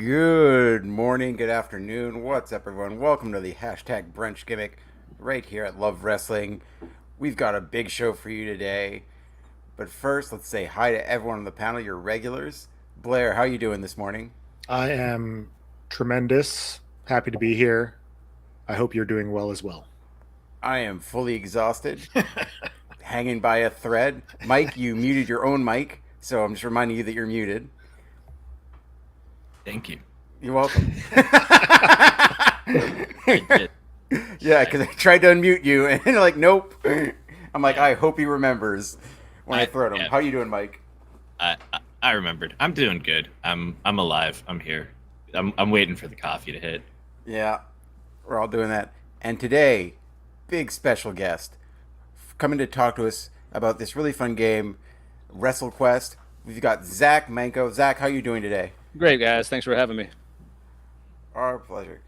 Good morning, good afternoon. What's up, everyone? Welcome to the hashtag Brunch Gimmick right here at Love Wrestling. We've got a big show for you today. But first, let's say hi to everyone on the panel, your regulars. Blair, how are you doing this morning? I am tremendous. Happy to be here. I hope you're doing well as well. I am fully exhausted, hanging by a thread. Mike, you muted your own mic, so I'm just reminding you that you're muted. Thank you. You're welcome. I did. Yeah, because I tried to unmute you, and you're like, nope. I'm like, I hope he remembers when I throw him. Yeah. How you doing, Mike? I remembered. I'm doing good. I'm alive. I'm here. I'm waiting for the coffee to hit. Yeah, we're all doing that. And today, big special guest coming to talk to us about this really fun game, WrestleQuest. We've got ZACK MANKO. ZACK, how you doing today? Great, guys. Thanks for having me. Our pleasure.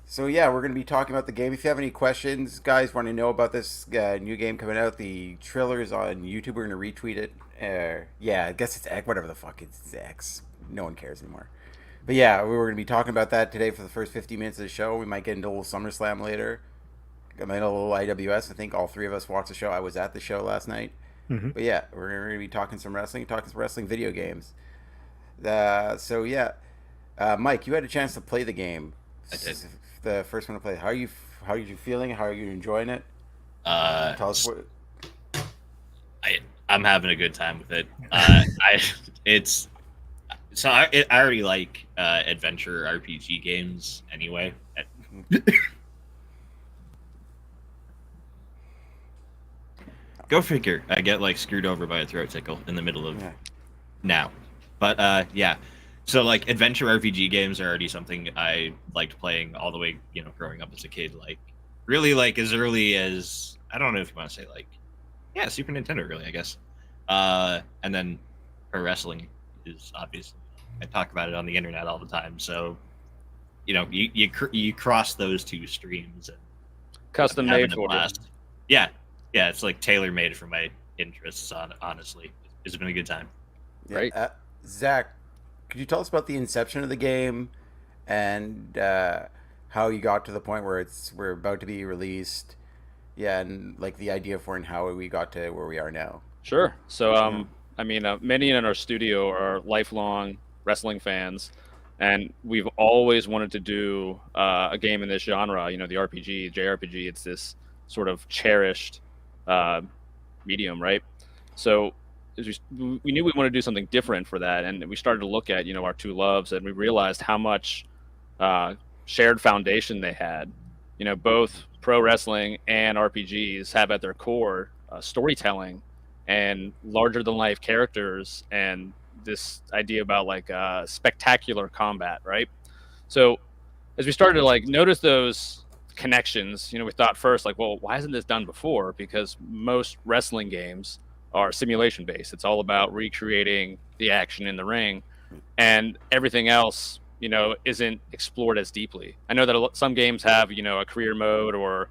So yeah, we're going to be talking about the game. If you have any questions, guys, want to know about this new game coming out, the trailer's on YouTube. We're going to retweet it. Yeah, I guess it's X, whatever the fuck it's X. No one cares anymore. But yeah, we were going to be talking about that today for the first 50 minutes of the show. We might get into a little SummerSlam later. I might a little IWS. I think all three of us watched the show. I was at the show last night. Hmm. But yeah, we're going to be talking some wrestling video games. So yeah, Mike, you had a chance to play the game. I did. The first one to play. How are you feeling? How are you enjoying it? Uh, Tell us what. I'm having a good time with it. It's so I already like adventure RPG games anyway. Go figure. I get like screwed over by a throat tickle in the middle of Yeah. now. But yeah. So like adventure RPG games are already something I liked playing all the way, growing up as a kid. Like really like as early as I don't know if you want to say like Super Nintendo really, I guess. And then pro wrestling is obviously I talk about it on the internet all the time. So you cross those two streams and Custom I'm having made a for you. blast. Yeah, yeah, it's like tailor made for my interests. Honestly, it's been a good time. Yeah. Right. Zach, could you tell us about the inception of the game and how you got to the point where we're about to be released? Yeah, and like the idea for it and how we got to where we are now. Sure. So, Yeah. I mean, many in our studio are lifelong wrestling fans, and we've always wanted to do a game in this genre. The RPG, JRPG. It's this sort of cherished uh, medium, right? So, as we knew we wanted to do something different for that, and we started to look at our two loves, and we realized how much shared foundation they had. Both pro wrestling and RPGs have at their core storytelling and larger than life characters and this idea about like spectacular combat, right? So as we started to like notice those connections, we thought first like, well, why isn't this done before? Because most wrestling games are simulation based. It's all about recreating the action in the ring, and everything else, isn't explored as deeply. I know that some games have, a career mode or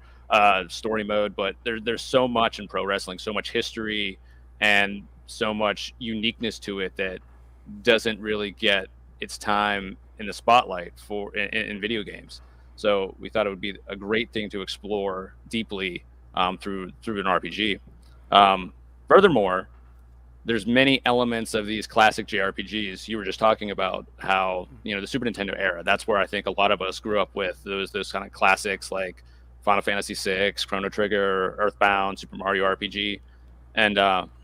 story mode, but there's so much in pro wrestling, so much history and so much uniqueness to it that doesn't really get its time in the spotlight in video games. So we thought it would be a great thing to explore deeply through an RPG. Furthermore, there's many elements of these classic JRPGs. You were just talking about how the Super Nintendo era. That's where I think a lot of us grew up with those kind of classics like Final Fantasy VI, Chrono Trigger, Earthbound, Super Mario RPG, and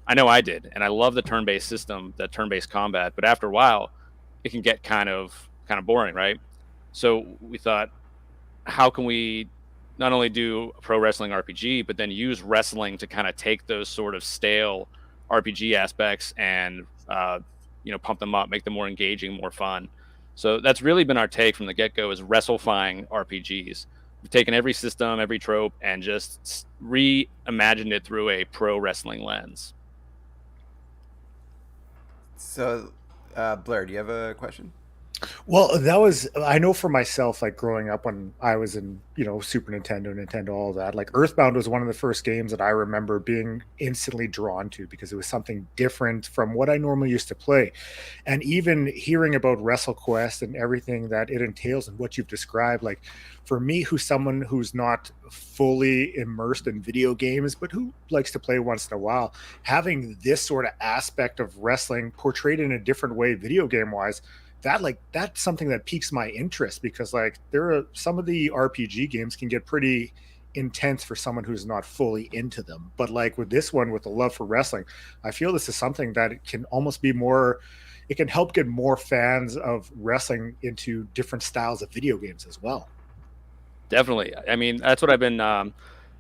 I know I did. And I love the turn-based system, that turn-based combat. But after a while, it can get kind of boring, right? So we thought, how can we not only do a pro wrestling RPG, but then use wrestling to kind of take those sort of stale RPG aspects and pump them up, make them more engaging, more fun. So that's really been our take from the get-go, is wrestlefying RPGs. We've taken every system, every trope, and just reimagined it through a pro wrestling lens. So, Blair, do you have a question? Well, I know for myself, like growing up when I was in, Super Nintendo, all of that, like Earthbound was one of the first games that I remember being instantly drawn to because it was something different from what I normally used to play. And even hearing about WrestleQuest and everything that it entails and what you've described, like for me, who's someone who's not fully immersed in video games, but who likes to play once in a while, having this sort of aspect of wrestling portrayed in a different way, video game wise, that's something that piques my interest, because like there are some of the RPG games can get pretty intense for someone who's not fully into them. But like with this one, with the love for wrestling, I feel this is something that it can almost be more, it can help get more fans of wrestling into different styles of video games as well. Definitely. I mean, that's what I've been.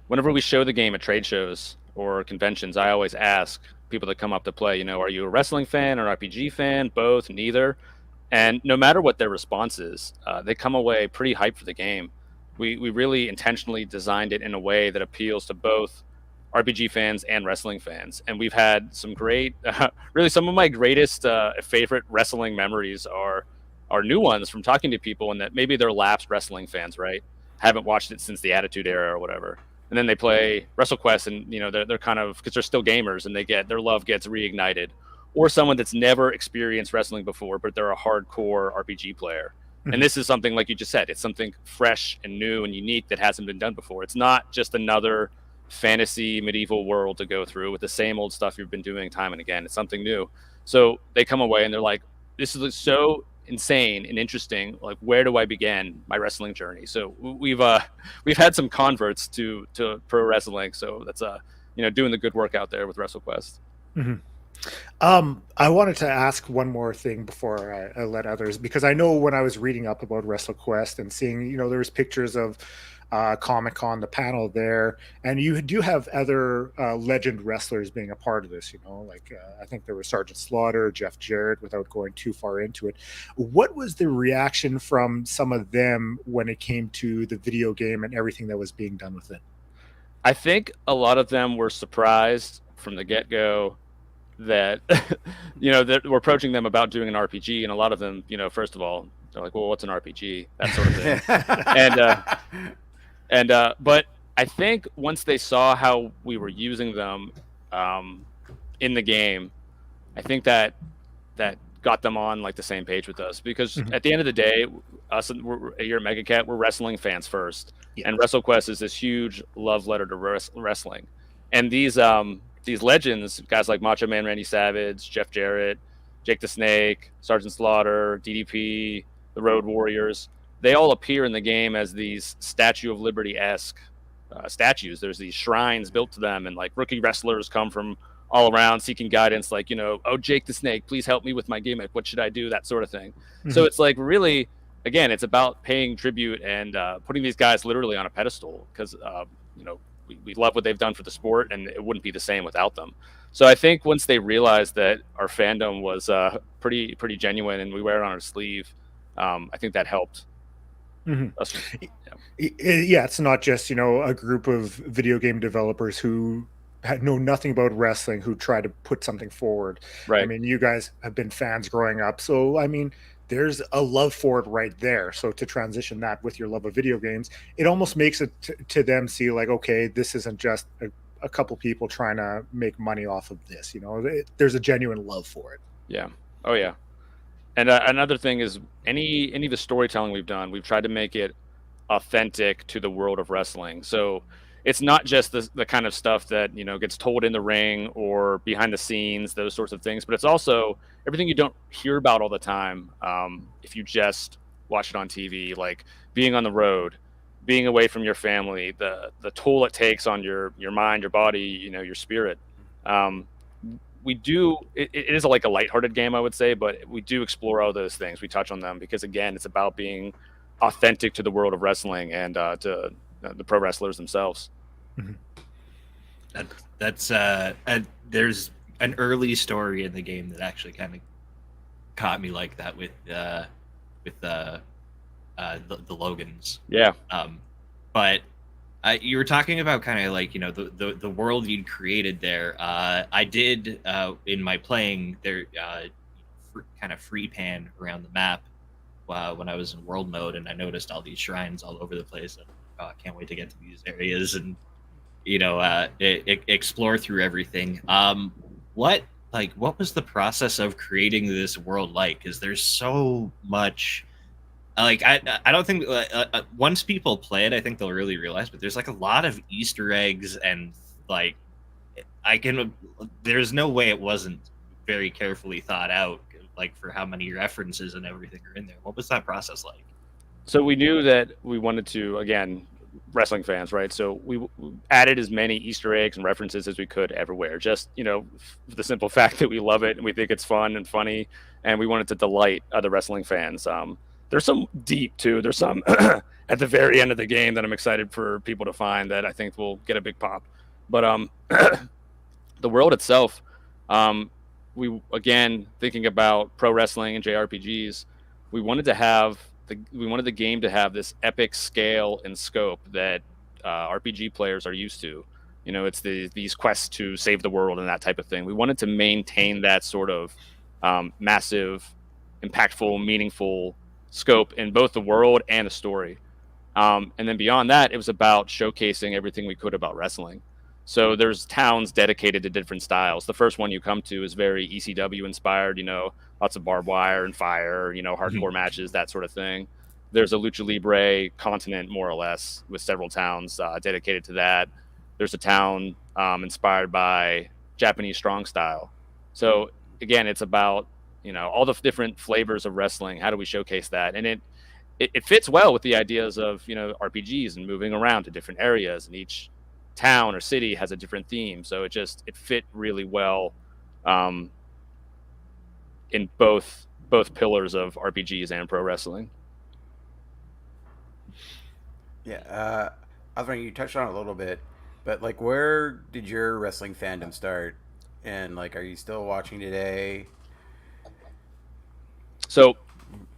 Whenever we show the game at trade shows or conventions, I always ask people that come up to play, are you a wrestling fan or RPG fan? Both, neither. And no matter what their response is, they come away pretty hyped for the game. We really intentionally designed it in a way that appeals to both RPG fans and wrestling fans. And we've had some great, really some of my greatest favorite wrestling memories are new ones from talking to people, and that maybe they're lapsed wrestling fans, right? Haven't watched it since the Attitude Era or whatever. And then they play WrestleQuest, and they're kind of, because they're still gamers, and their love gets reignited. or someone that's never experienced wrestling before, but they're a hardcore RPG player. And this is something, like you just said, it's something fresh and new and unique that hasn't been done before. It's not just another fantasy medieval world to go through with the same old stuff you've been doing time and again. It's something new. So they come away and they're like, this is so insane and interesting. Like, where do I begin my wrestling journey? So we've had some converts to pro wrestling. So that's doing the good work out there with WrestleQuest. I wanted to ask one more thing before I let others, because I know when I was reading up about WrestleQuest and seeing, there was pictures of Comic-Con, the panel there, and you do have other legend wrestlers being a part of this, I think there was Sergeant Slaughter, Jeff Jarrett, without going too far into it. What was the reaction from some of them when it came to the video game and everything that was being done with it? I think a lot of them were surprised from the get-go that that we're approaching them about doing an RPG, and a lot of them, first of all, they're like, well, what's an RPG, that sort of thing. But I think once they saw how we were using them in the game, I think that got them on like the same page with us, because at the end of the day, us here at MegaCat, we're wrestling fans first, and WrestleQuest is this huge love letter to wrestling, and these legends, guys like Macho Man Randy Savage, Jeff Jarrett, Jake the Snake, Sergeant Slaughter, DDP, the Road Warriors, they all appear in the game as these Statue of Liberty-esque statues. There's these shrines built to them, and like rookie wrestlers come from all around seeking guidance, like, oh, Jake the Snake, please help me with my gimmick. What should I do? That sort of thing. So it's like, really, again, it's about paying tribute and putting these guys literally on a pedestal, because, we love what they've done for the sport, and it wouldn't be the same without them. So I think once they realized that our fandom was pretty genuine and we wear it on our sleeve, I think that helped. Us, it's not just a group of video game developers who know nothing about wrestling who try to put something forward. Right. I mean, you guys have been fans growing up, so I mean, there's a love for it right there. So to transition that with your love of video games, it almost makes it to them see like, okay, this isn't just a couple people trying to make money off of this. There's a genuine love for it. Yeah. Oh yeah. And another thing is, any of the storytelling we've done, we've tried to make it authentic to the world of wrestling. So it's not just the kind of stuff that gets told in the ring or behind the scenes, those sorts of things, but it's also everything you don't hear about all the time. If you just watch it on TV, like being on the road, being away from your family, the toll it takes on your mind, your body, your spirit. It is like a lighthearted game, I would say, but we do explore all those things. We touch on them because, again, it's about being authentic to the world of wrestling and to the pro wrestlers themselves. There's an early story in the game that actually kind of caught me like that with the Logans. Yeah. But you were talking about kind of like the world you'd created there. I did in my playing there kind of free pan around the map when I was in world mode, and I noticed all these shrines all over the place. And I can't wait to get to these areas and explore through everything. What was the process of creating this world like? Because there's so much. I don't think once people play it, I think they'll really realize. But there's like a lot of Easter eggs, and like there's no way it wasn't very carefully thought out, like for how many references and everything are in there. What was that process like? So we knew that we wanted to, again, wrestling fans, right? So we added as many Easter eggs and references as we could everywhere. Just for the simple fact that we love it and we think it's fun and funny, and we wanted to delight other wrestling fans. There's some deep too. There's some at the very end of the game that I'm excited for people to find that I think will get a big pop. But the world itself, we again thinking about pro wrestling and JRPGs, we wanted the game to have this epic scale and scope that RPG players are used to. It's these quests to save the world and that type of thing. We wanted to maintain that sort of massive, impactful, meaningful scope in both the world and the story. And then beyond that, it was about showcasing everything we could about wrestling. So there's towns dedicated to different styles. The first one you come to is very ECW inspired, lots of barbed wire and fire, hardcore matches, that sort of thing. There's a Lucha Libre continent, more or less, with several towns dedicated to that. There's a town inspired by Japanese strong style. So again, it's about, all the different flavors of wrestling. How do we showcase that? And it fits well with the ideas of, RPGs and moving around to different areas, and each town or city has a different theme, so it fit really well in both pillars of RPGs and pro wrestling. Yeah, I was wondering, you touched on it a little bit, but like, where did your wrestling fandom start, and like, are you still watching today? So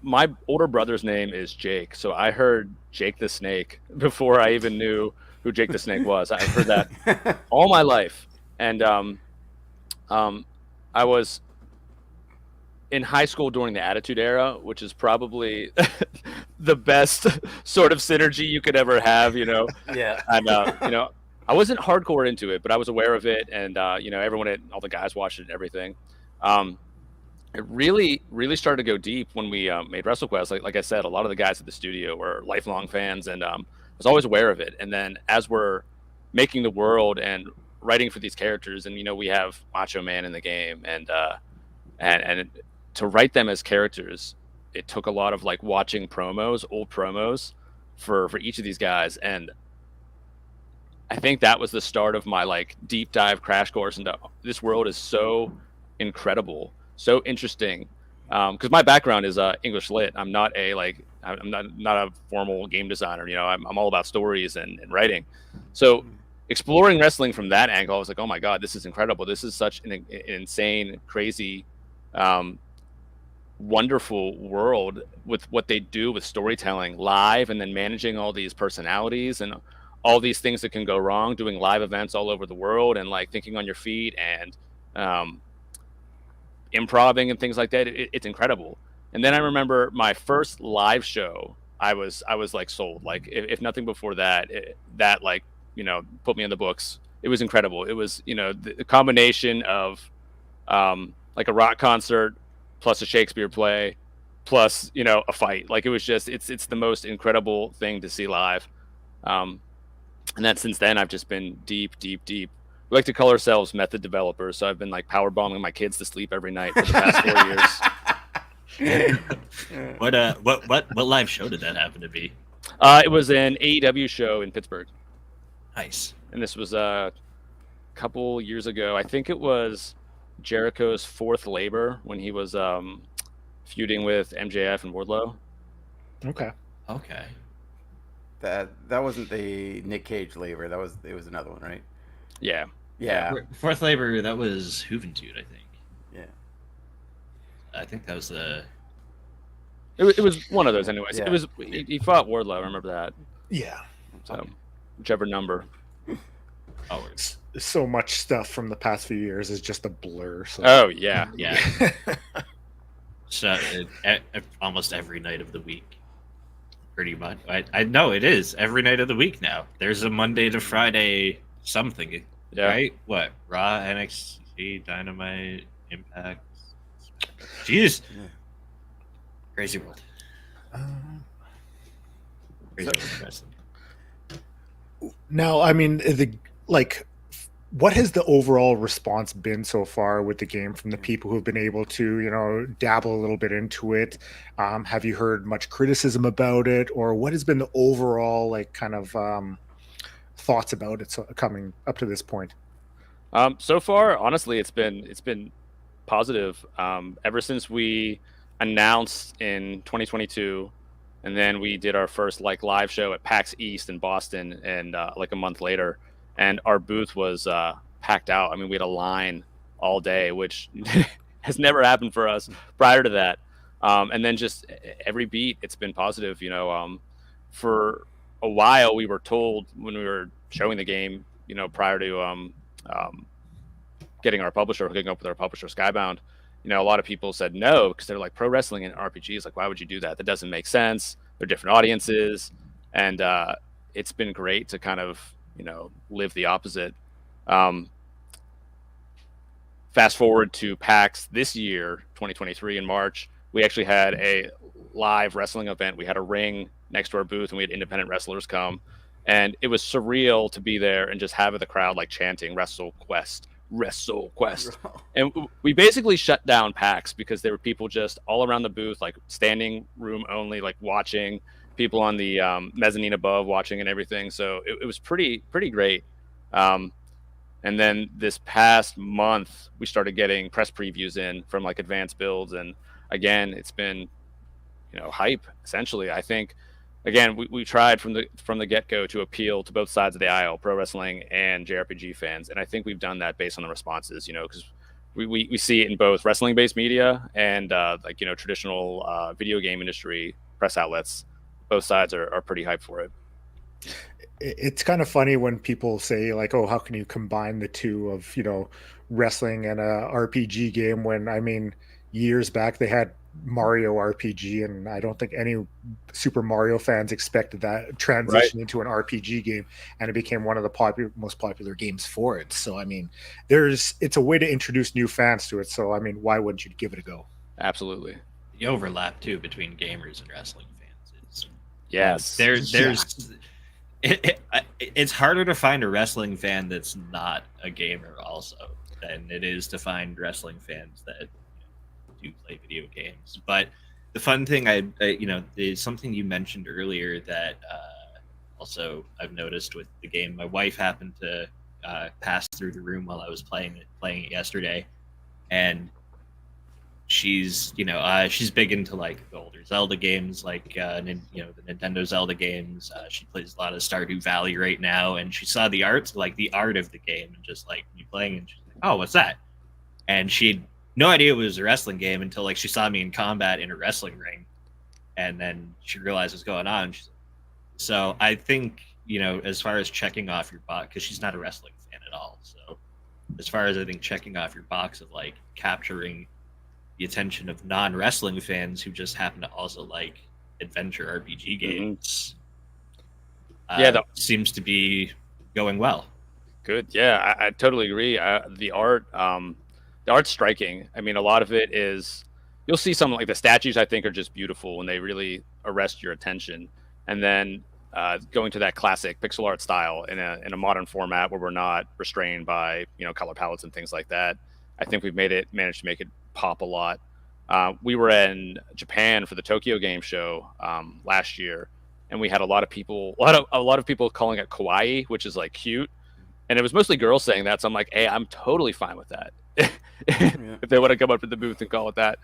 my older brother's name is Jake, so I heard Jake the Snake before I even knew who Jake the Snake was. I've heard that all my life. And I was in high school during the Attitude Era, which is probably the best sort of synergy you could ever have, Yeah. And, I wasn't hardcore into it, but I was aware of it. And, everyone, all the guys watched it and everything. It really, really started to go deep when we made WrestleQuest. Like I said, a lot of the guys at the studio were lifelong fans, and I was always aware of it. And then as we're making the world and writing for these characters, and we have Macho Man in the game, and to write them as characters, it took a lot of like watching old promos for each of these guys, and I think that was the start of my like deep dive crash course into this world is so incredible, so interesting. Because my background is English lit. I'm not I'm not a formal game designer. I'm all about stories and writing. So exploring wrestling from that angle, I was like, oh my god, this is incredible. This is such an insane, crazy, wonderful world with what they do with storytelling live, and then managing all these personalities and all these things that can go wrong, doing live events all over the world, and like thinking on your feet and improvising and things like that. It's incredible. And then I remember my first live show, I was like sold. Like if nothing before that, that like, put me in the books. It was incredible. It was, the combination of like a rock concert plus a Shakespeare play plus, a fight. Like it was just, it's the most incredible thing to see live. And then since then, I've just been deep. We like to call ourselves method developers. So I've been like power bombing my kids to sleep every night for the past 4 years. What live show did that happen to be? It was an AEW show in Pittsburgh. Nice. And this was a couple years ago. I think it was Jericho's fourth labor when he was feuding with MJF and Wardlow. Okay. That wasn't the Nick Cage labor. It was another one, right? Yeah. Fourth labor, that was Juventud, I think. Yeah. I think that was the. It was one of those, anyways. Yeah. It was he fought Wardlow. I remember that. Yeah. So whichever number. Oh, it's So much stuff from the past few years is just a blur. So. Oh yeah. yeah. So almost every night of the week, pretty much. I know it is every night of the week now. There's a Monday to Friday something, right? What, Raw, NXT, Dynamite, Impact? Jeez, crazy world. Crazy world of wrestling. Now, I mean, what has the overall response been so far with the game from the people who've been able to, dabble a little bit into it? Have you heard much criticism about it, or what has been the overall kind of thoughts about it coming up to this point? So far, honestly, it's been positive. Ever since we announced in 2022, and then we did our first live show at PAX East in Boston, and a month later. And our booth was packed out. I mean, we had a line all day, which has never happened for us prior to that. And then just every beat, it's been positive. For a while, we were told when we were showing the game, prior to getting our publisher, hooking up with our publisher, Skybound, a lot of people said no, because they're like, pro wrestling and RPGs, like, why would you do that? That doesn't make sense. They're different audiences. And it's been great to kind of, live the opposite. Fast forward to PAX this year, 2023 in March, we actually had a live wrestling event. We had a ring next to our booth, and we had independent wrestlers come, and it was surreal to be there and just have the crowd like chanting WrestleQuest, WrestleQuest. And we basically shut down PAX because there were people just all around the booth, like standing room only, like watching, people on the mezzanine above watching and everything. So it was pretty great. And then this past month, we started getting press previews in from like advanced builds, and again, it's been hype essentially. I think again we tried from the get-go to appeal to both sides of the aisle, pro wrestling and JRPG fans, and I think we've done that based on the responses. Because we see it in both wrestling-based media and traditional video game industry press outlets. Both sides are pretty hyped for it. It's kind of funny when people say like, oh, how can you combine the two of wrestling and a RPG game, when I mean years back they had Mario RPG, and I don't think any Super Mario fans expected that transition into an RPG game, and it became one of the most popular games for it. So I mean, it's a way to introduce new fans to it, so I mean, why wouldn't you give it a go? Absolutely. The overlap too between gamers and wrestling fans is it's harder to find a wrestling fan that's not a gamer also than it is to find wrestling fans that do play video games. But the fun thing is something you mentioned earlier that also I've noticed with the game. My wife happened to pass through the room while I was playing it yesterday, and she's she's big into like the older Zelda games, like the Nintendo Zelda games. She plays a lot of Stardew Valley right now, and she saw the art of the game, and just like me playing, and she's like, "Oh, what's that?" And she had no idea it was a wrestling game until like she saw me in combat in a wrestling ring, and then she realized what's going on. So I think as far as checking off your box, because she's not a wrestling fan at all, so as far as I think checking off your box of like capturing the attention of non-wrestling fans who just happen to also like adventure RPG games, seems to be going well. Good. Yeah, I totally agree. The art's striking. I mean, a lot of it is, you'll see some like the statues I think are just beautiful when they really arrest your attention, and then going to that classic pixel art style in a modern format where we're not restrained by color palettes and things like that. I think we've managed to make it pop a lot. We were in Japan for the Tokyo Game Show last year, and we had a lot of people calling it kawaii, which is like cute, and it was mostly girls saying that. So I'm like, hey, I'm totally fine with that. If they want to come up to the booth and call it that.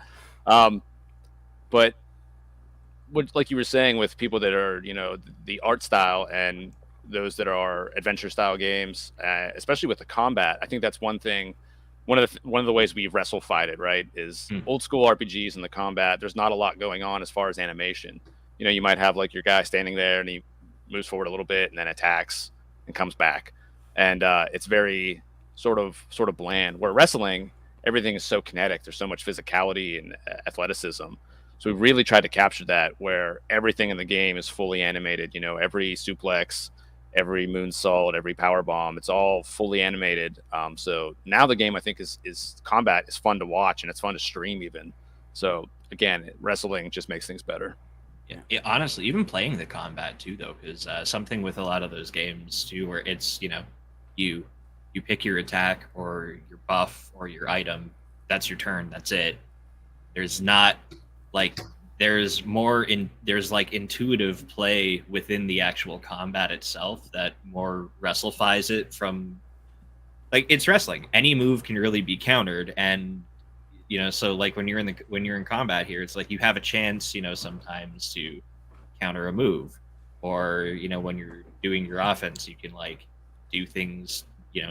But like you were saying, with people that are the art style and those that are adventure style games, especially with the combat, I think that's one thing. One of the ways we've wrestle-fied it, right, is old school RPGs and the combat. There's not a lot going on as far as animation. You might have like your guy standing there and he moves forward a little bit and then attacks and comes back, and it's very sort of bland. Where wrestling, everything is so kinetic. There's so much physicality and athleticism. So we really tried to capture that, where everything in the game is fully animated. Every suplex, every moonsault, every power bomb, it's all fully animated. So now the game, I think, is combat is fun to watch, and it's fun to stream even. So again, wrestling just makes things better. Yeah, honestly, even playing the combat too, though, is something with a lot of those games too, where it's you pick your attack or your buff or your item. That's your turn. That's it. There's not like there's like intuitive play within the actual combat itself that more wrestlefies it from, like, it's wrestling. Any move can really be countered, and so like when you're in combat here, it's like you have a chance sometimes to counter a move, or when you're doing your offense, you can like do things,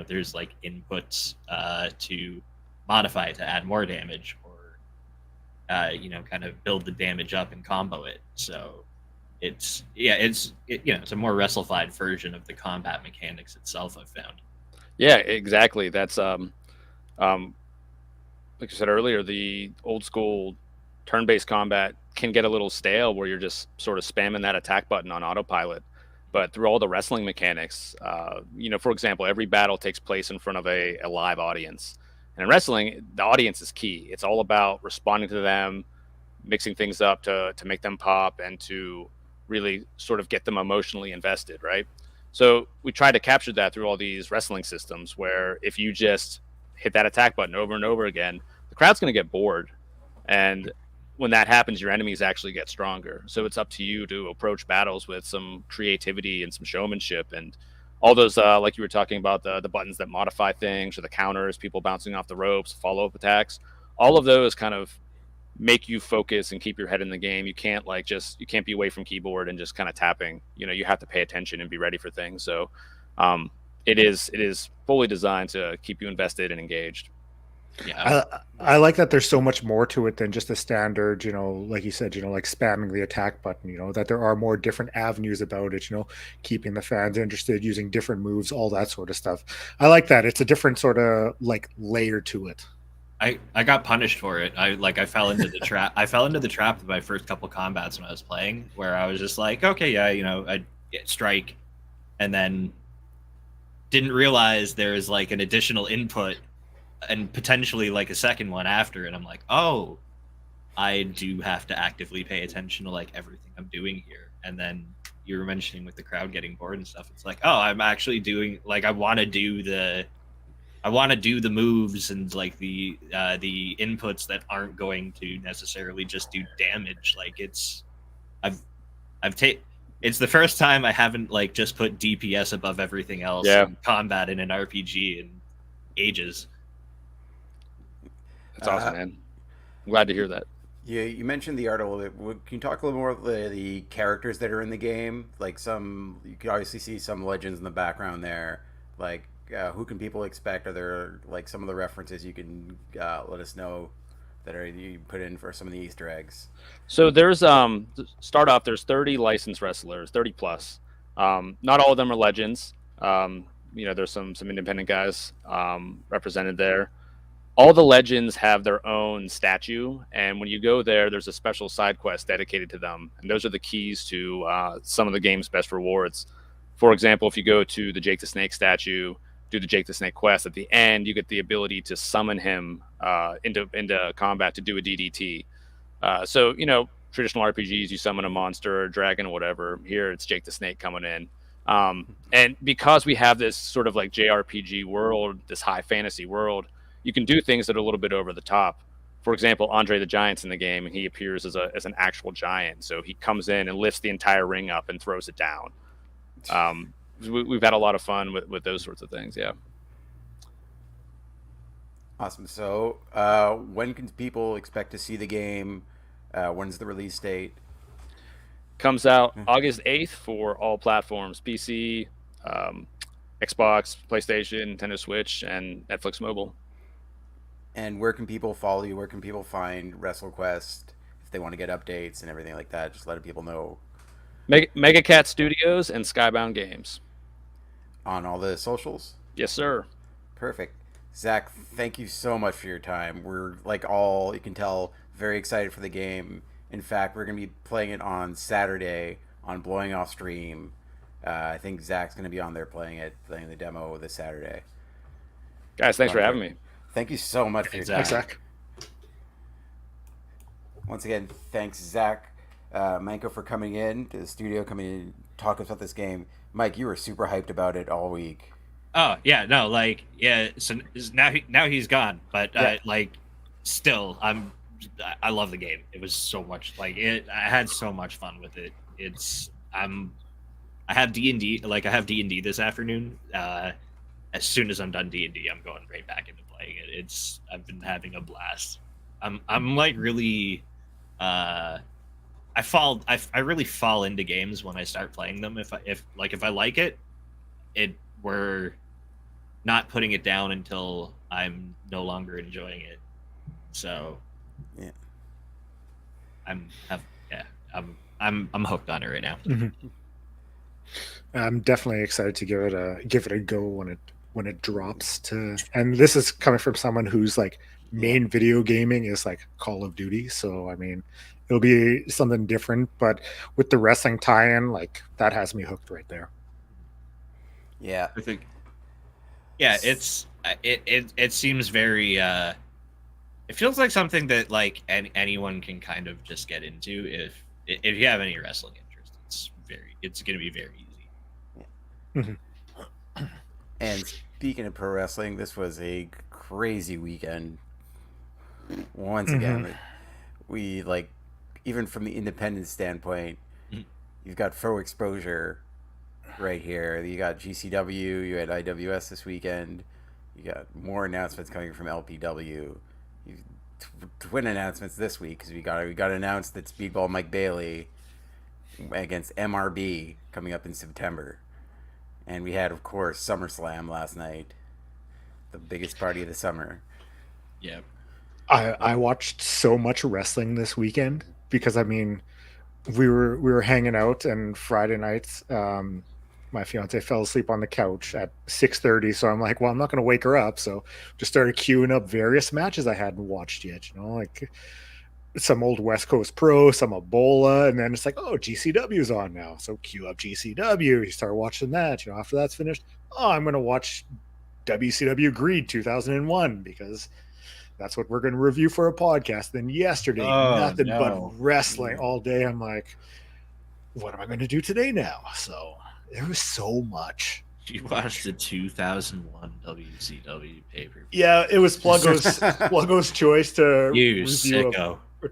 there's like inputs to modify to add more damage, or kind of build the damage up and combo it. So it's a more wrestlefied version of the combat mechanics itself, I've found. Yeah, exactly. That's like I said earlier, the old school turn-based combat can get a little stale, where you're just sort of spamming that attack button on autopilot. but through all the wrestling mechanics, for example, every battle takes place in front of a live audience. And in wrestling, the audience is key. It's all about responding to them, mixing things up to make them pop and to really sort of get them emotionally invested, right? So we try to capture that through all these wrestling systems where if you just hit that attack button over and over again, the crowd's going to get bored. And when that happens, your enemies actually get stronger. So it's up to you to approach battles with some creativity and some showmanship and all those, like you were talking about, the buttons that modify things or the counters, people bouncing off the ropes, follow-up attacks. All of those kind of make you focus and keep your head in the game. You can't you can't be away from keyboard and just kind of tapping. You have to pay attention and be ready for things. So it is fully designed to keep you invested and engaged. Yeah. I like that there's so much more to it than just a standard, like you said, like spamming the attack button, that there are more different avenues about it, keeping the fans interested, using different moves, all that sort of stuff. I like that. It's a different sort of like layer to it. I got punished for it. I fell into the trap. I fell into the trap of my first couple combats when I was playing, where I was just like, okay, yeah, I'd get strike, and then didn't realize there's like an additional input and potentially like a second one after, and I'm like, oh, I do have to actively pay attention to like everything I'm doing here. And then you were mentioning with the crowd getting bored and stuff, it's like, oh, I'm actually doing like I want to do the moves and like the inputs that aren't going to necessarily just do damage. Like it's the first time I haven't like just put DPS above everything else in combat in an RPG in ages. That's awesome, man. I'm glad to hear that. Yeah, you mentioned the art a little bit. Can you talk a little more about the characters that are in the game? Like you can obviously see some legends in the background there. Like, who can people expect? Are there like some of the references you can let us know that you put in for some of the Easter eggs? So there's start off. There's 30 licensed wrestlers, 30 plus. Not all of them are legends. There's some independent guys represented there. All the legends have their own statue, and when you go there, there's a special side quest dedicated to them, and those are the keys to some of the game's best rewards. For example, if you go to the Jake the Snake statue, do the Jake the Snake quest, at the end you get the ability to summon him into combat to do a DDT. So traditional RPGs, you summon a monster or a dragon or whatever. Here it's Jake the Snake coming in. And because we have this sort of like JRPG world, this high fantasy world, you can do things that are a little bit over the top. For example, Andre the Giant's in the game, and he appears as an actual giant. So he comes in and lifts the entire ring up and throws it down. We've had a lot of fun with those sorts of things. Yeah. Awesome. So when can people expect to see the game? When's the release date? Comes out August 8th for all platforms: PC, Xbox, PlayStation, Nintendo Switch, and Netflix Mobile. And where can people follow you? Where can people find WrestleQuest if they want to get updates and everything like that? Just letting people know. Mega Cat Studios and Skybound Games. On all the socials? Yes, sir. Perfect. Zach, thank you so much for your time. We're you can tell, very excited for the game. In fact, we're going to be playing it on Saturday on Blowing Off Stream. I think Zach's going to be on there playing the demo this Saturday. Guys, thanks for having me. Thank you so much for your time. Thanks, Zach. Once again, thanks, Zach Manko, for coming in to the studio, coming in, talking about this game. Mike, you were super hyped about it all week. Oh yeah, no, like yeah. So now he's gone, but still, I love the game. It was so much I had so much fun with it. I have D&D. I have D&D this afternoon. As soon as I'm done D&D, I'm going right back into playing it. I've been having a blast. I'm like really. I really fall into games when I start playing them. If I like it, we're not putting it down until I'm no longer enjoying it. So yeah, I'm hooked on it right now. Mm-hmm. I'm definitely excited to give it a go when it drops. And this is coming from someone who's like main video gaming is like Call of Duty. So I mean, it'll be something different. But with the wrestling tie-in, like that has me hooked right there. Yeah. I think. Yeah, it seems very. It feels like something that like anyone can kind of just get into if you have any wrestling interest. It's going to be very easy. And speaking of pro wrestling, this was a crazy weekend. Once again, we like, even from the independent standpoint, you've got full exposure right here. You got GCW, you had IWS this weekend. You got more announcements coming from LPW. Twin announcements this week because we got announced that Speedball Mike Bailey against MRB coming up in September, and we had, of course, SummerSlam last night, the biggest party of the summer. Yeah, I watched so much wrestling this weekend because I mean, we were hanging out, and Friday nights, my fiance fell asleep on the couch at 6:30. So I'm like, well, I'm not going to wake her up. So just started queuing up various matches I hadn't watched yet. You know, like some old West Coast Pro, some Ebola, and then it's like, oh, GCW's on now. So queue up GCW. You start watching that. You know, after that's finished, oh, I'm going to watch WCW Greed 2001 because that's what we're going to review for a podcast. Then yesterday, nothing but wrestling all day. I'm like, what am I going to do today now? So there was so much. You watched the 2001 WCW pay-per-view. Yeah, it was Pluggo's choice to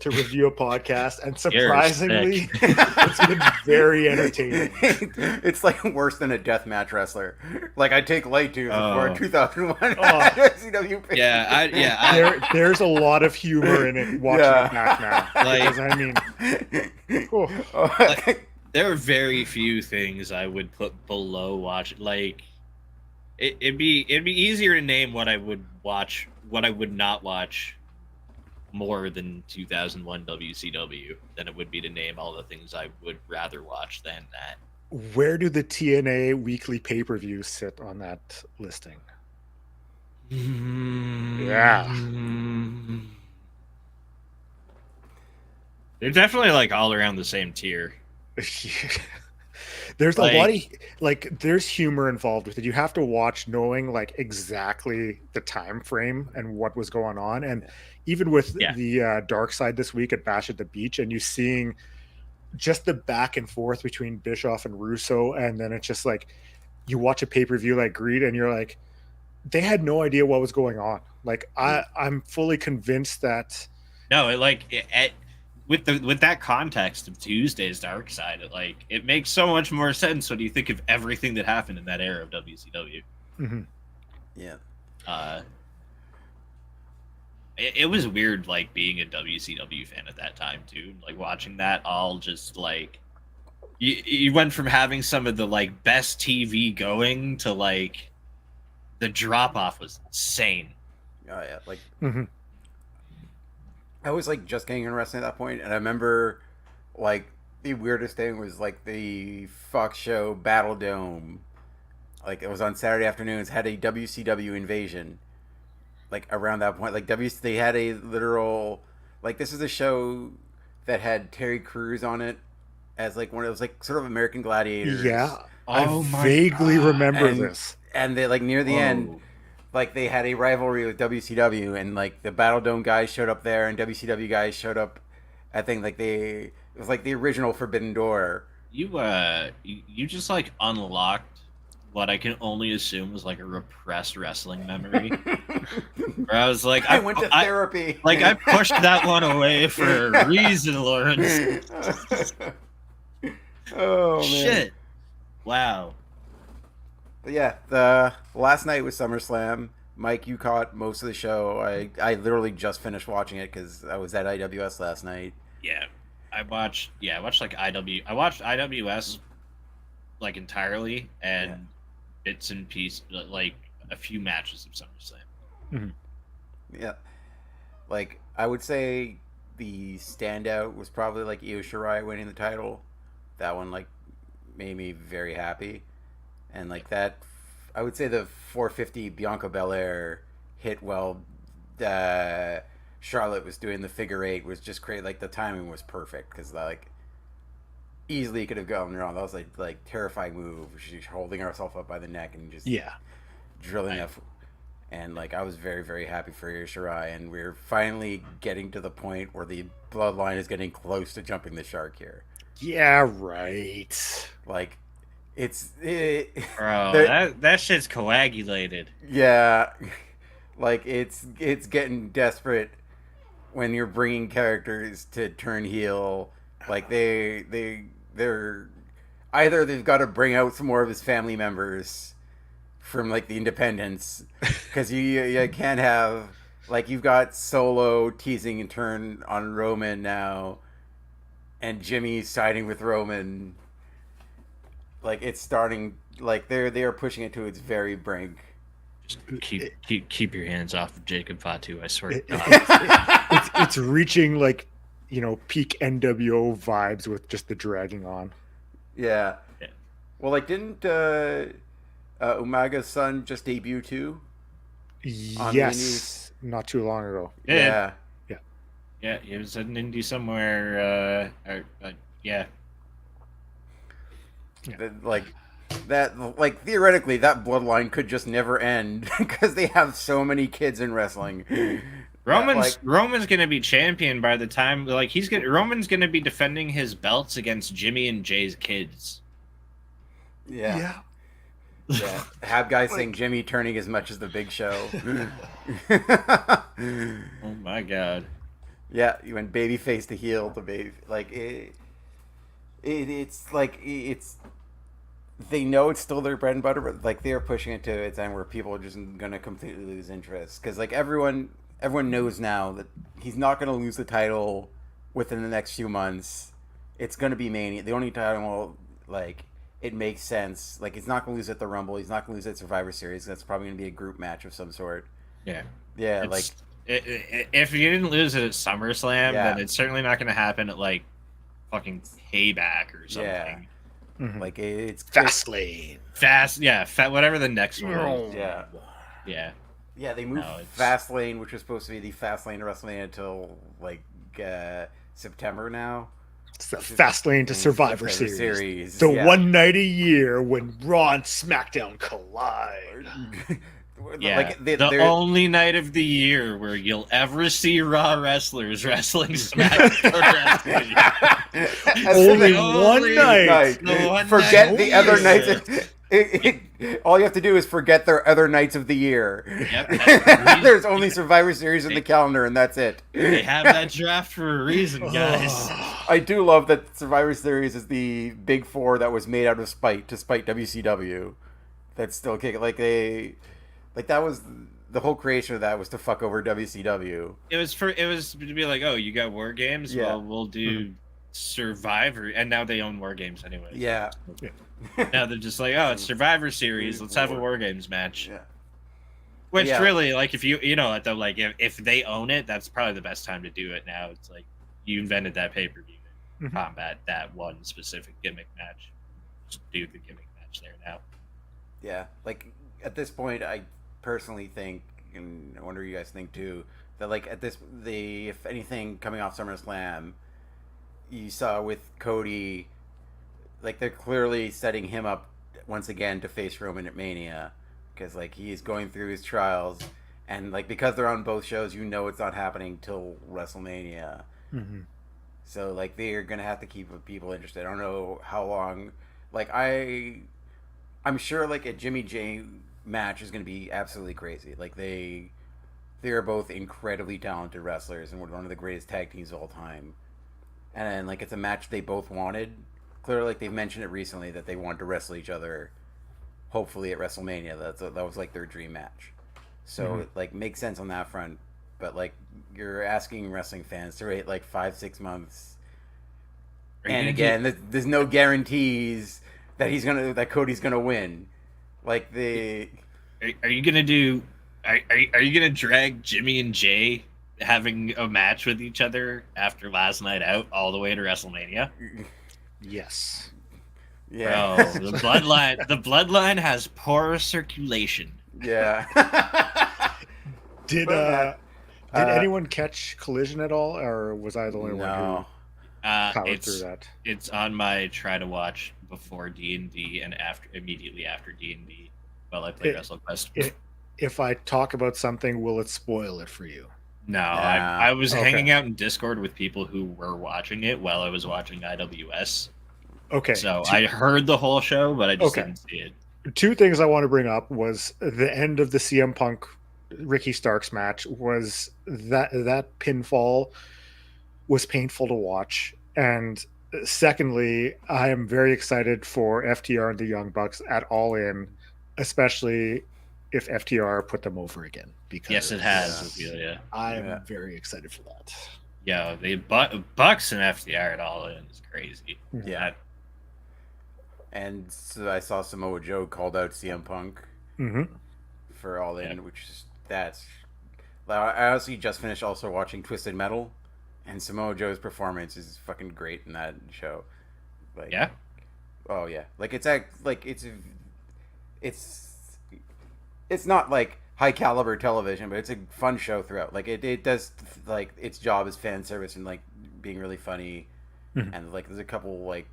review a podcast, and surprisingly, it's been very entertaining. It's like worse than a deathmatch wrestler. Like I take light dues for a 2001 WCW. Yeah, there's a lot of humor in it watching it back now. Like, because, I mean, there are very few things I would put below watch. Like it'd be easier to name what I would watch, what I would not watch more than 2001 WCW than it would be to name all the things I would rather watch than that. Where do the TNA weekly pay-per-views sit on that listing? Yeah. They're definitely like all around the same tier. There's a lot of there's humor involved with it. You have to watch knowing like exactly the time frame and what was going on. And even with the Dark Side this week at Bash at the Beach, and you seeing just the back and forth between Bischoff and Russo, and then it's just like you watch a pay-per-view like Greed and you're like, they had no idea what was going on. Like I'm fully convinced that with that context of Tuesday's Dark Side, it makes so much more sense when you think of everything that happened in that era of WCW. Mm-hmm. Yeah. It was weird, like being a WCW fan at that time too. Like watching that all just like you went from having some of the like best TV going to like the drop off was insane. Oh yeah, like. Mm-hmm. I was like just getting into wrestling at that point, and I remember like the weirdest thing was like the Fox show Battle Dome. Like it was on Saturday afternoons, had a WCW invasion. Like around that point, like they had a literal, like this is a show that had Terry Crews on it as like one of those like sort of American Gladiators. Yeah, I vaguely remember this. And they like near the end. Like they had a rivalry with WCW, and like the Battle Dome guys showed up there, and WCW guys showed up. I think like it was like the original Forbidden Door. You just like unlocked what I can only assume was like a repressed wrestling memory. Where I was like, I went to therapy. I pushed that one away for a reason, Lawrence. Oh man. Shit! Wow. But yeah, the last night was SummerSlam. Mike, you caught most of the show. I literally just finished watching it because I was at IWS last night. Yeah, I watched like I watched IWS like entirely and bits and pieces, like a few matches of SummerSlam. Mm-hmm. Yeah, like I would say the standout was probably like Io Shirai winning the title. That one like made me very happy. And like that, I would say the 450 Bianca Belair hit well Charlotte was doing the figure eight was just great. Like the timing was perfect because like easily could have gone wrong. That was like terrifying move. She's holding herself up by the neck and just drilling that. And like I was very, very happy for Shirai, and we're finally getting to the point where the bloodline is getting close to jumping the shark here. Yeah, right. Like Bro, that shit's coagulated. Yeah, like it's getting desperate when you're bringing characters to turn heel. Like they're either they've got to bring out some more of his family members from like the independents, because you can't have like you've got Solo teasing and turn on Roman now, and Jimmy siding with Roman. Like it's starting like they are pushing it to its very brink. Just keep your hands off of Jacob Fatu, I swear to God. It's reaching like, peak NWO vibes with just the dragging on. Yeah. Well, like didn't Umaga's son just debut too? Yes, not too long ago. Yeah. Yeah, it was an indie somewhere. Yeah. Like that. Like theoretically, that bloodline could just never end because they have so many kids in wrestling. Roman's gonna be champion by the time Roman's gonna be defending his belts against Jimmy and Jay's kids. Yeah. Have guys saying Jimmy turning as much as the Big Show. Oh my God. Yeah, you went babyface to heel to baby. Like it's like it's. They know it's still their bread and butter, but like they're pushing it to its end where people are just gonna completely lose interest because like everyone knows now that he's not gonna lose the title within the next few months. It's gonna be Mania. The only title will like. It makes sense. Like, he's not going to lose at the Rumble. He's not going to lose at Survivor Series. That's probably going to be a group match of some sort. Yeah. Yeah, if you didn't lose it at SummerSlam, then it's certainly not going to happen at, like, fucking Payback or something. Yeah. Mm-hmm. Like, it's... Fastlane. Whatever the next one is. Yeah. Yeah. Yeah, they moved Fastlane, which was supposed to be the Fastlane to WrestleMania until, like, September now. It's the Fastlane to Survivor Series. The one night a year when Raw and SmackDown collide. Yeah, like the only night of the year where you'll ever see Raw wrestlers wrestling SmackDown wrestling. Only one night. Forget the other nights. All you have to do is forget their other nights of the year. Yep, there's only Survivor Series in the calendar, and that's it. They have that draft for a reason, guys. I do love that Survivor Series is the big four that was made out of spite to spite WCW. That's still kicking. Like that was the whole creation of that was to fuck over WCW. It was to be like, oh, you got War Games? Yeah. Well, we'll do Survivor, and now they own War Games anyway. Yeah. Now they're just like, oh, it's Survivor Series. Let's have a War Games match. Yeah. Which really, like, if if they own it, that's probably the best time to do it. Now it's like you invented that pay-per-view to combat that one specific gimmick match. Just do the gimmick match there now. Yeah, like at this point, I personally think, and I wonder you guys think too, that like if anything coming off SummerSlam, you saw with Cody. Like, they're clearly setting him up once again to face Roman at Mania. Because, like, he's going through his trials. And, like, because they're on both shows, you know it's not happening till WrestleMania. Mm-hmm. So, like, they're going to have to keep people interested. I don't know how long. Like, I'm sure, like, a Jimmy J match is going to be absolutely crazy. Like, they are both incredibly talented wrestlers and one of the greatest tag teams of all time. And, like, it's a match they both wanted. Clearly, like they've mentioned it recently that they wanted to wrestle each other, hopefully at WrestleMania. That was like their dream match. So it like makes sense on that front. But like you're asking wrestling fans to wait like 5-6 months, and again, there's no guarantees that Cody's gonna win. Like are you gonna drag Jimmy and Jay having a match with each other after last night out all the way to WrestleMania? Yes. Yeah. Bro, the bloodline has poor circulation. Yeah. Did Did anyone catch Collision at all, or was I the only one who No. powered through that? It's on my try to watch before D&D and immediately after D&D while I play WrestleQuest. If I talk about something, will it spoil it for you? No, Nah. I was Okay. hanging out in Discord with people who were watching it while I was watching IWS. Okay. So I heard the whole show, but I just Okay. didn't see it. Two things I want to bring up was the end of the CM Punk Ricky Starks match. Was that pinfall was painful to watch, and secondly, I am very excited for FTR and the Young Bucks at All In, especially if FTR put them over again. Because Yes, it has. Ophelia. I'm very excited for that. Yeah, the Bucks and FTR at All In is crazy. Yeah. And so I saw Samoa Joe called out CM Punk Mm-hmm. for All In, which is that's. I honestly just finished also watching Twisted Metal, and Samoa Joe's performance is fucking great in that show. Like, Yeah. Oh yeah, like it's not like high caliber television, but it's a fun show throughout. Like it does like its job as fan service and like being really funny, and like there's a couple like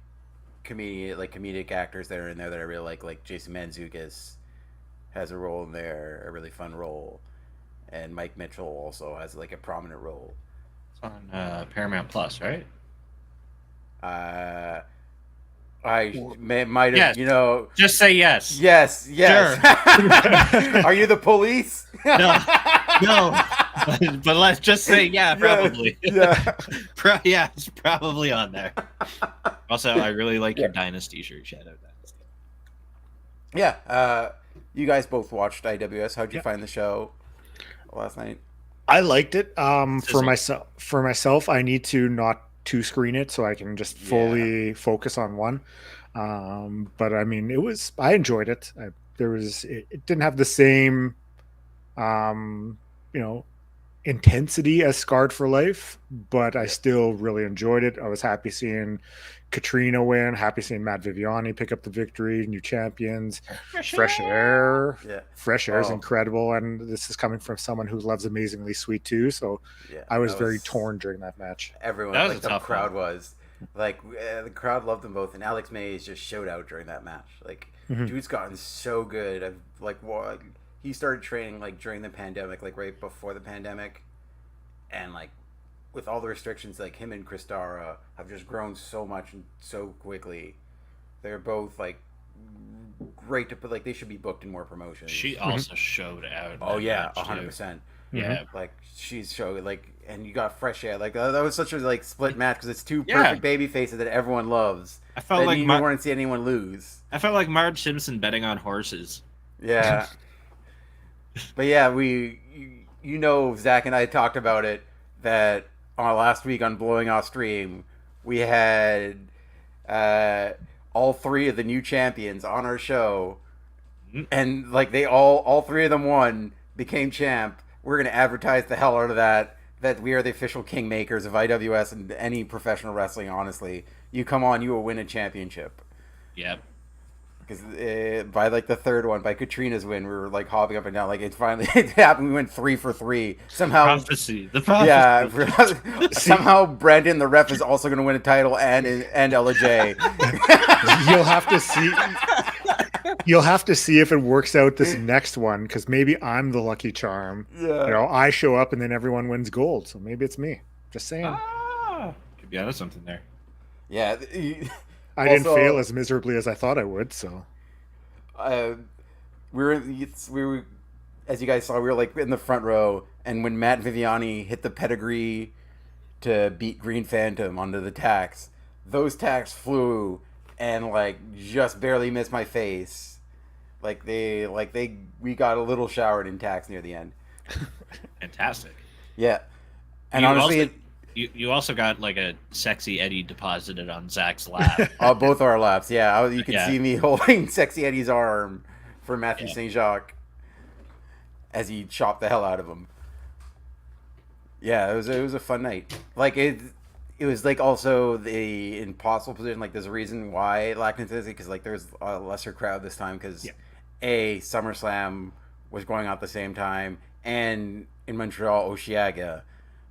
comedic actors that are in there that I really like Jason Mantzoukas has a role in there, a really fun role, and Mike Mitchell also has like a prominent role. It's on Paramount Plus, right? Might have, Yes. you know. Just say yes. Yes. Sure. Are you the police? No. But let's just say yeah, probably. Yeah. Yeah, it's probably on there. Also, I really like your Dynasty shirt. Shout out Dynasty. Yeah. You guys both watched IWS. How'd you find the show last night? I liked it. For myself, I need to not two screen it so I can just fully focus on one. But I mean, I enjoyed it. It didn't have the same, intensity as Scarred for Life, but I still really enjoyed it. I was happy seeing Katrina win, happy seeing Matt Viviani pick up the victory, new champions, fresh air. Yeah. Fresh air is incredible, and this is coming from someone who loves Amazingly Sweet too. So I was very torn during that match. Everyone, That was like a the tough crowd one. was like the crowd loved them both, and Alex Mays just showed out during that match. Like dude's gotten so good. He started training like during the pandemic, like right before the pandemic, and like with all the restrictions, like him and Kristara have just grown so much and so quickly. They're both like great to put. Like they should be booked in more promotions. She also showed out. in Oh that yeah, match, too. 100%. Yeah. Like she's showing like, and you got fresh air. Like that was such a like split match because it's two perfect baby faces that everyone loves. I felt like you don't want to see anyone lose. I felt like Marge Simpson betting on horses. Yeah. But yeah, Zach and I talked about it that last week on Blowing Off Stream, we had all three of the new champions on our show, and like they all three of them won, became champ. We're gonna advertise the hell out of that we are the official kingmakers of IWS and any professional wrestling. Honestly, you come on, you will win a championship. Yep. Because by like the third one, by Katrina's win, we were like hopping up and down. Like it finally happened. We went 3 for 3 somehow. Prophecy. The prophecy. Yeah. Somehow Brandon, the ref, is also going to win a title and LJ. You'll have to see if it works out this next one, because maybe I'm the lucky charm. Yeah. I show up and then everyone wins gold, so maybe it's me. Just saying. Could be onto something there. Yeah. I didn't fail as miserably as I thought I would, so. We were, as you guys saw, we were like in the front row, and when Matt Viviani hit the pedigree to beat Green Phantom onto the tacks, those tacks flew and like just barely missed my face. We got a little showered in tacks near the end. Fantastic. Yeah, and You honestly, also- You also got like a sexy Eddie deposited on Zach's lap. both our laps. Yeah, you can Yeah. see me holding Sexy Eddie's arm for Matthew Yeah. St. Jacques as he chopped the hell out of him. Yeah, it was a fun night. Like it was like also the impossible position. Like there's a reason why it lacked intensity because like there's a lesser crowd this time because SummerSlam was going on at the same time, and in Montreal, Osheaga,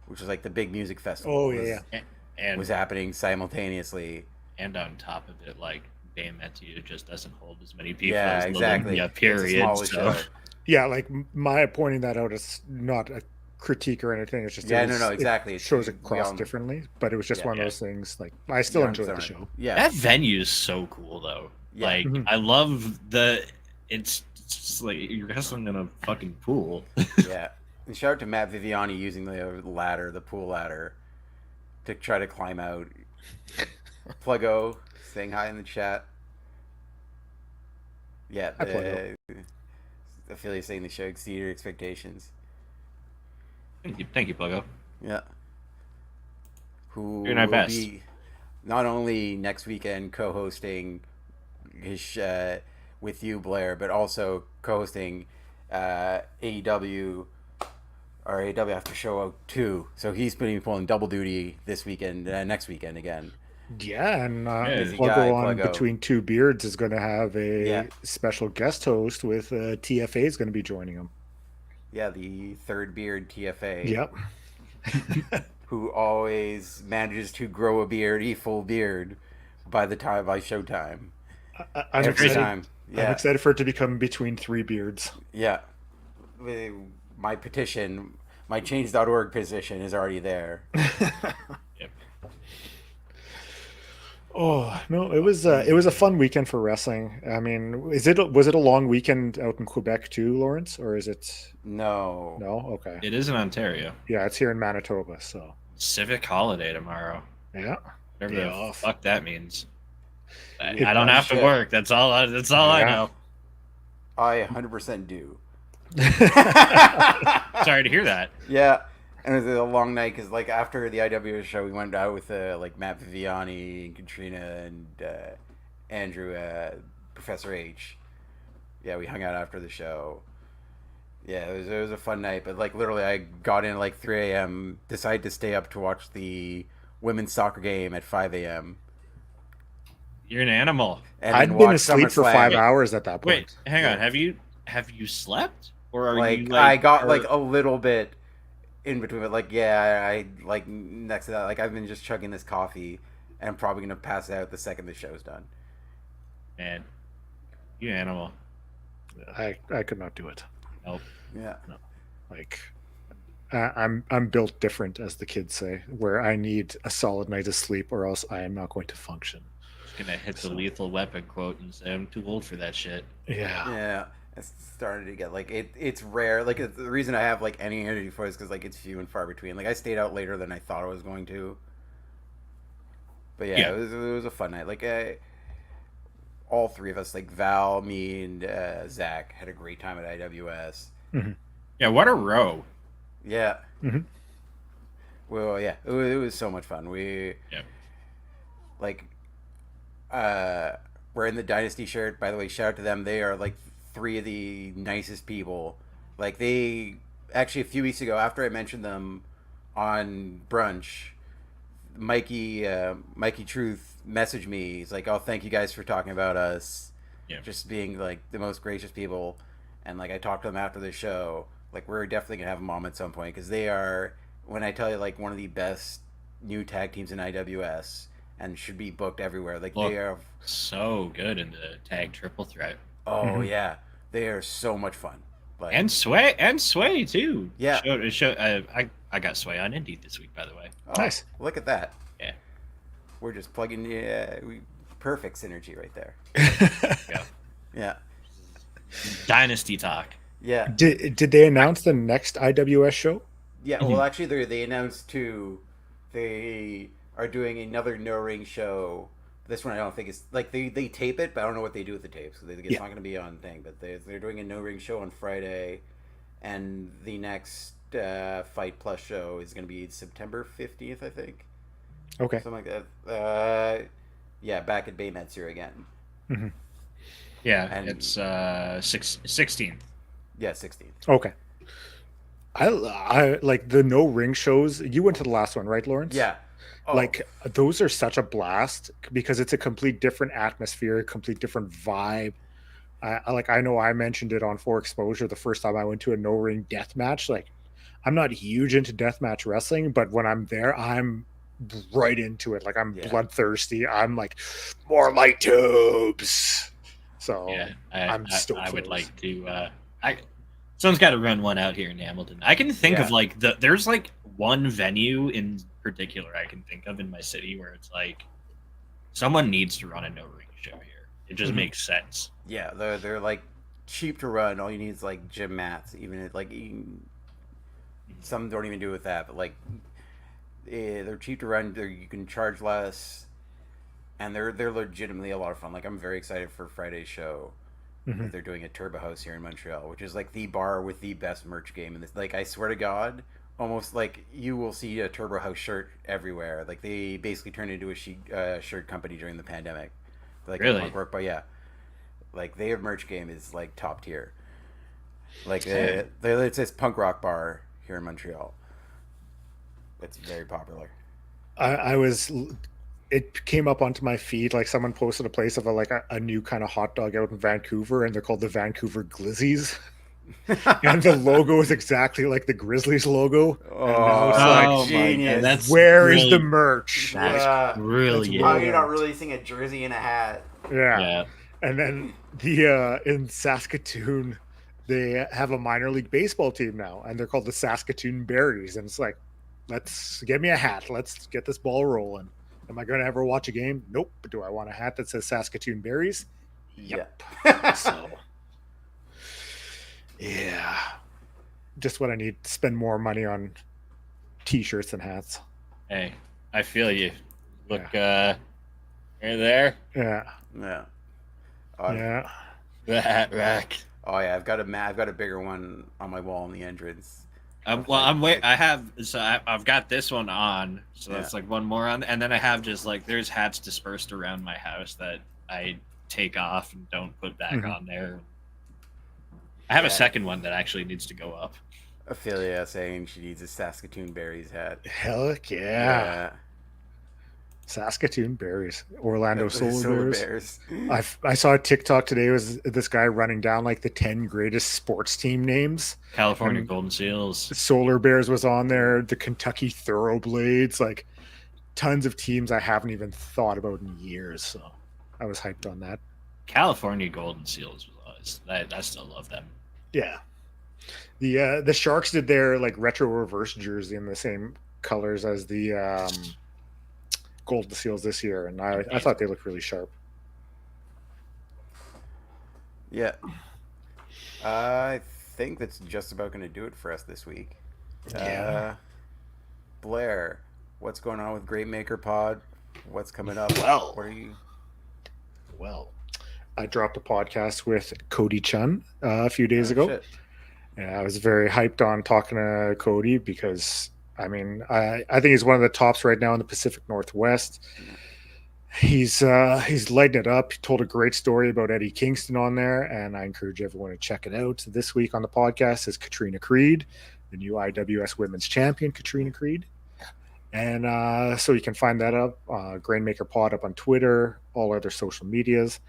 which was like the big music festival, Oh yeah, yeah. And was happening simultaneously. and on top of it, like Baymetia just doesn't hold as many people Yeah, as exactly. Olympia, It's a period. smaller So show. Yeah, like my pointing that out is not a critique or anything. It's just Yeah, no, exactly. It shows We across all- differently, but it was just Yeah. one of those things. Like I still Yeah, enjoyed the I'm show. sorry. Yeah, that venue is so cool, though. Yeah. Like Mhm. I love it's just like you're wrestling in a fucking pool. yeah. And shout out to Matt Viviani using the ladder, the pool ladder, to try to climb out. Pluggo saying hi in the chat. Yeah, Hi, Pluggo. affiliate saying the show exceeded your expectations. Thank you, Pluggo. Yeah. Who Doing our will best. be not only next weekend co-hosting his with you, Blair, but also co-hosting AEW or AEW After Show 2. So he's going to be pulling double duty this weekend, next weekend again. Yeah, and Busy guy, Pluggo on Pluggo. Between Two Beards is going to have a Yeah. special guest host with TFA is going to be joining him. Yeah, the third beard TFA. Yep. Who always manages to grow a beard, a full beard, by showtime. I'm Every excited. time. I'm Yeah. excited for it to become Between Three Beards. Yeah. My petition, my change.org petition is already there. Yep. Oh no, it was a fun weekend for wrestling. I mean, was it a long weekend out in Quebec too, Lawrence, or is it No. no? Okay, It is in Ontario. yeah, it's here in Manitoba. So Civic holiday tomorrow. yeah, Whatever Day the off. fuck that means. It I don't have to shit. work. That's all. That's all I Yeah. know. I 100% do. Sorry to hear that. Yeah. And it was a long night because, like, after the IWS show, we went out with, like, Matt Viviani and Katrina and Andrew, Professor H. Yeah, we hung out after the show. Yeah, it was a fun night. But, like, literally, I got in at, like, 3 a.m., decided to stay up to watch the women's soccer game at 5 a.m. You're an animal. And I'd then been watch asleep for SummerSlam. 5 hours at that point. Wait, hang on. Yeah. Have you slept, or are Like, you I got, or- like, a little bit in between, but, like, yeah, I like, next to that, like, I've been just chugging this coffee, and I'm probably going to pass out the second the show's done. man, you animal. I could not do it. Nope. Yeah. Like I'm built different, as the kids say, where I need a solid night of sleep or else I am not going to function. Just gonna hit the lethal weapon quote and say I'm too old for that shit. Yeah. Yeah, it's starting to get like it's rare. Like the reason I have like any energy for it is because like it's few and far between. Like I stayed out later than I thought I was going to. But yeah, Yeah. it was a fun night. Like all three of us, like Val, me, and Zach, had a great time at IWS. Yeah, what a row. Yeah. Mhm. Well, yeah, it was so much fun. We Yeah. like wearing the Dynasty shirt. By the way, shout out to them. They are like three of the nicest people. Like they actually a few weeks ago, after I mentioned them on brunch, Mikey Truth messaged me. He's like, "Oh, thank you guys for talking about us, Yeah. just being like the most gracious people." And like I talked to them after the show. Like we're definitely gonna have them on at some point because they are, when I tell you, like one of the best new tag teams in IWS and should be booked everywhere. Like Look. they are. So good in the tag triple threat. Oh Mhm. yeah, they are so much fun. Like And Sway too. Yeah. I got Sway on Indie this week, by the way. oh, Nice. Look at that. Yeah. We're just plugging. Yeah, perfect synergy right there. Yeah. Yeah. Dynasty talk. Yeah. Did they announce the next IWS show? Yeah. Well, actually, they announced two. They are doing another no ring show. This one I don't think is like they tape it, but I don't know what they do with the tapes. So it's Yeah. not going to be on thing. But they're doing a no ring show on Friday, and the next Fight Plus show is going to be September 15th, I think. Okay. Something like that. Yeah, back at Bay Metzger again. Yeah, And- it's 16th. Yeah, 16th. Okay. I like the no ring shows. You went to the last one, right, Lawrence? Yeah. Oh, Like those are such a blast because it's a complete different atmosphere, complete different vibe. I know I mentioned it on For Exposure the first time I went to a no ring death match. Like, I'm not huge into deathmatch wrestling, but when I'm there, I'm right into it. Like, I'm bloodthirsty. I'm like, more light tubes. So Yeah, I'm stoked. I for would those. like to. Someone's got to run one out here in Hamilton. I can think of like there's like one venue in particular I can think of in my city where it's like someone needs to run a no ring show here. It just makes sense. Yeah, they're like cheap to run. All you need is like gym mats. Even like some don't even do with that, but like they're cheap to run. You can charge less, and they're legitimately a lot of fun. Like, I'm very excited for Friday's show. That they're doing at Turbo House here in Montreal, which is like the bar with the best merch game. And this, like, I swear to God, almost like you will see a Turbo House shirt everywhere. Like, they basically turned into a shirt company during the pandemic. Like, really? Punk rock, but yeah, like their merch game is like top tier. Like, it's this punk rock bar here in Montreal. It's very popular. It came up onto my feed, like someone posted a place of a new kind of hot dog out in Vancouver, and they're called the Vancouver Glizzies. And the logo is exactly like the Grizzlies logo. Oh, genius! That's where is the merch? That's really. How are you not releasing a jersey and a hat? Yeah. And then in Saskatoon, they have a minor league baseball team now, and they're called the Saskatoon Berries. And it's like, let's get me a hat. Let's get this ball rolling. Am I going to ever watch a game? Nope. But do I want a hat that says Saskatoon Berries? Yep. So, yeah. Just what I need to spend more money on t-shirts and hats. Hey, I feel you. Look, right there. Yeah. Yeah. Yeah. The hat rack. Oh yeah, I've got a bigger one on my wall in the entrance. I've got this one on, so that's like one more on, and then I have just like there's hats dispersed around my house that I take off and don't put back on there. I have a second one that actually needs to go up. Ophelia saying she needs a Saskatoon Berries hat. Heck yeah. Saskatoon Berries. Orlando Solar Bears. I saw a TikTok today. It was this guy running down like the 10 greatest sports team names. California Golden Seals. Solar Bears was on there. The Kentucky Thoroughblades. Like, tons of teams I haven't even thought about in years. So I was hyped on that. California Golden Seals was I still love them. Yeah. The Sharks did their like retro reverse jersey in the same colors as the Golden Seals this year, and I thought they looked really sharp. Yeah. I think that's just about going to do it for us this week. Yeah. Blair, what's going on with Great Maker Pod? What's coming up? Well, what are you? Well, I dropped a podcast with Cody Chun a few days ago. Shit. Yeah, I was very hyped on talking to Cody because, I mean, I think he's one of the tops right now in the Pacific Northwest. He's lighting it up. He told a great story about Eddie Kingston on there, and I encourage everyone to check it out. This week on the podcast is Katrina Creed, the new IWS Women's Champion, Katrina Creed. And so you can find that up, Grainmaker Pod up on Twitter, all other social medias.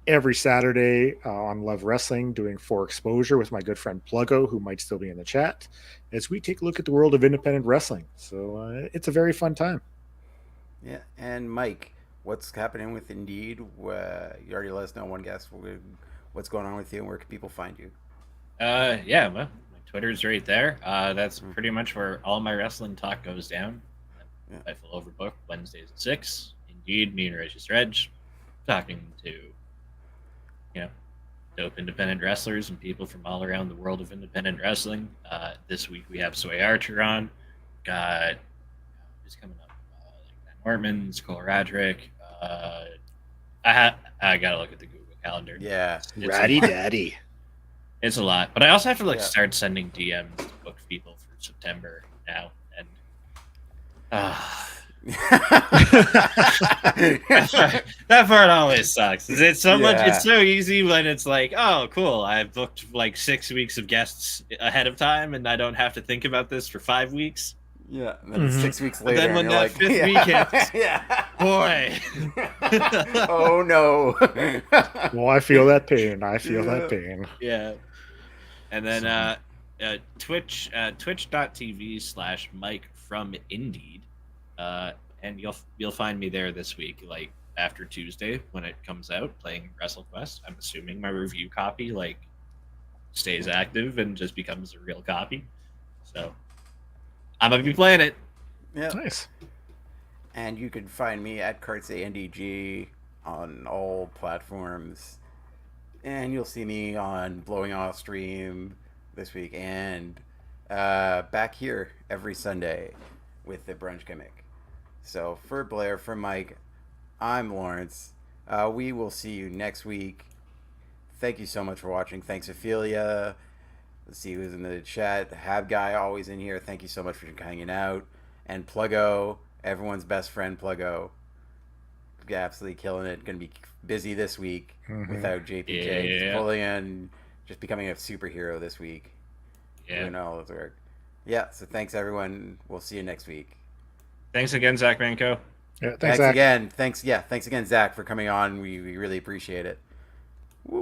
Every Saturday on Love Wrestling, doing For Exposure with my good friend Pluggo, who might still be in the chat, as we take a look at the world of independent wrestling. So it's a very fun time. Yeah, and Mike, what's happening with Indeed? You already let us know, one guest. What's going on with you, and where can people find you? Yeah, well, my Twitter's right there. That's pretty much where all my wrestling talk goes down. I feel overbooked Wednesdays at 6. Indeed, me and Regis Reg talking to dope independent wrestlers and people from all around the world of independent wrestling. This week we have Sway Archer on. Got who's coming up? Van Ortmans, Cole Radrick. I gotta look at the Google Calendar. Yeah, Ratty Daddy. It's a lot, but I also have to start sending DMs to book people for September now, and that part always sucks. It's so much. It's so easy when it's like, oh, cool. I've booked like 6 weeks of guests ahead of time, and I don't have to think about this for 5 weeks. Yeah, and then 6 weeks And later, then when and you're that like, fifth yeah. week hits, yeah. boy. Oh no. Well, I feel that pain. I feel Yeah. that pain. Yeah. And then twitch.tv/Mike from Indeed. And you'll find me there this week, like after Tuesday when it comes out, playing WrestleQuest. I'm assuming my review copy like stays active and just becomes a real copy. So I'm gonna be playing it. Yeah. Nice. And you can find me at KartsANDG on all platforms. And you'll see me on Blowing Off Stream this week and back here every Sunday with the Brunch Gimmick. So for Blair, for Mike, I'm Lawrence. We will see you next week. Thank you so much for watching. Thanks, Ophelia. Let's see who's in the chat. Hab Guy, always in here. Thank you so much for hanging out. And Pluggo, everyone's best friend, Pluggo. Absolutely killing it. Going to be busy this week without JPJ. He's pulling in, just becoming a superhero this week. Yeah. Doing all his work. Yeah, so thanks, everyone. We'll see you next week. Thanks again, ZACK MANKO. Yeah, Thanks Zach. again. Thanks again, Zach, for coming on. We really appreciate it. Woo.